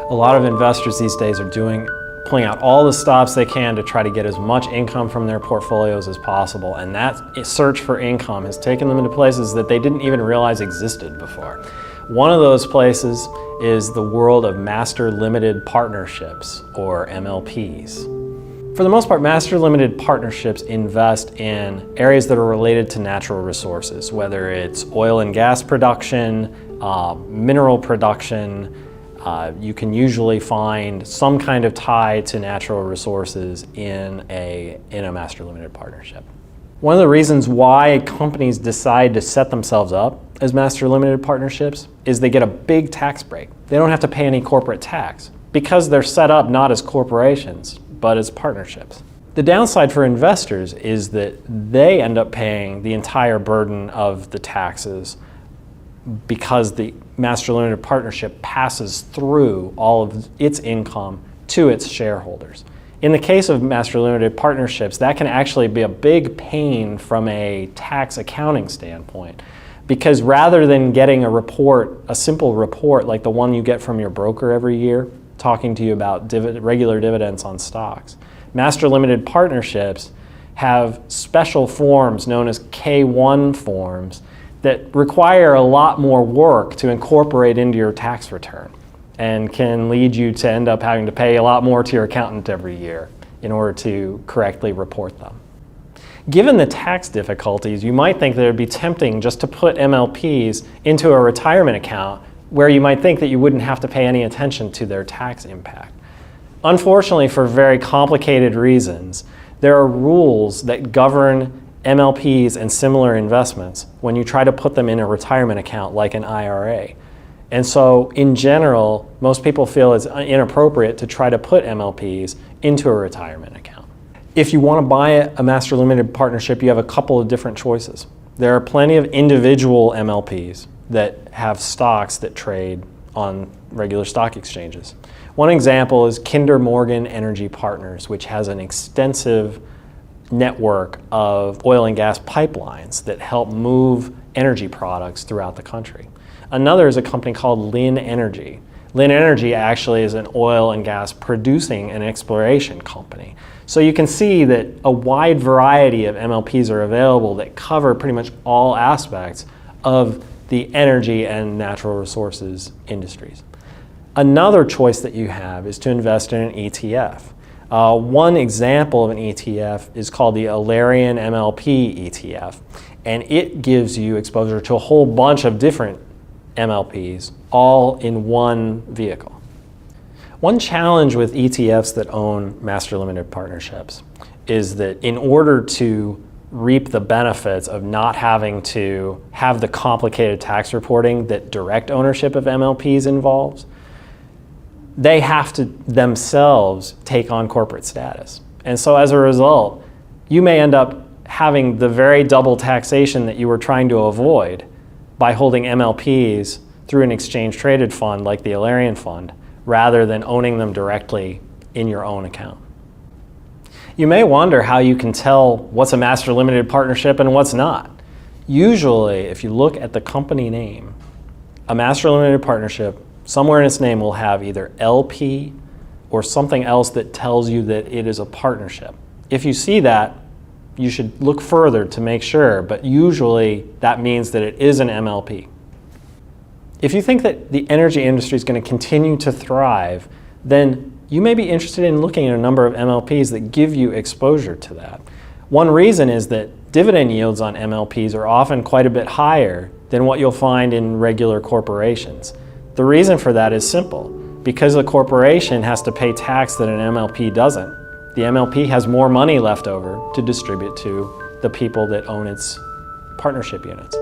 A lot of investors these days are pulling out all the stops they can to try to get as much income from their portfolios as possible, and that search for income has taken them into places that they didn't even realize existed before. One of those places is the world of master limited partnerships, or MLPs. For the most part, master limited partnerships invest in areas that are related to natural resources, whether it's oil and gas production, mineral production. You can usually find some kind of tie to natural resources in a master limited partnership. One of the reasons why companies decide to set themselves up as master limited partnerships is they get a big tax break. They don't have to pay any corporate tax because they're set up not as corporations, but as partnerships. The downside for investors is that they end up paying the entire burden of the taxes because the master limited partnership passes through all of its income to its shareholders. In the case of master limited partnerships, that can actually be a big pain from a tax accounting standpoint, because rather than getting a simple report like the one you get from your broker every year, talking to you about regular dividends on stocks, master limited partnerships have special forms known as K1 forms that require a lot more work to incorporate into your tax return and can lead you to end up having to pay a lot more to your accountant every year in order to correctly report them. Given the tax difficulties, you might think that it would be tempting just to put MLPs into a retirement account where you might think that you wouldn't have to pay any attention to their tax impact. Unfortunately, for very complicated reasons, there are rules that govern MLPs and similar investments when you try to put them in a retirement account like an IRA. And so, in general, most people feel it's inappropriate to try to put MLPs into a retirement account. If you want to buy a master limited partnership, you have a couple of different choices. There are plenty of individual MLPs that have stocks that trade on regular stock exchanges. One example is Kinder Morgan Energy Partners, which has an extensive network of oil and gas pipelines that help move energy products throughout the country. Another is a company called Lin Energy. Lin Energy actually is an oil and gas producing and exploration company. So you can see that a wide variety of MLPs are available that cover pretty much all aspects of the energy and natural resources industries. Another choice that you have is to invest in an ETF. One example of an ETF is called the Alerian MLP ETF, and it gives you exposure to a whole bunch of different MLPs, all in one vehicle. One challenge with ETFs that own master limited partnerships is that in order to reap the benefits of not having to have the complicated tax reporting that direct ownership of MLPs involves, they have to themselves take on corporate status. And so as a result, you may end up having the very double taxation that you were trying to avoid by holding MLPs through an exchange traded fund like the Alerian fund, rather than owning them directly in your own account. You may wonder how you can tell what's a master limited partnership and what's not. Usually, if you look at the company name, a master limited partnership, somewhere in its name will have either LP or something else that tells you that it is a partnership. If you see that, you should look further to make sure, but usually that means that it is an MLP. If you think that the energy industry is going to continue to thrive, then you may be interested in looking at a number of MLPs that give you exposure to that. One reason is that dividend yields on MLPs are often quite a bit higher than what you'll find in regular corporations. The reason for that is simple. Because the corporation has to pay tax that an MLP doesn't, the MLP has more money left over to distribute to the people that own its partnership units.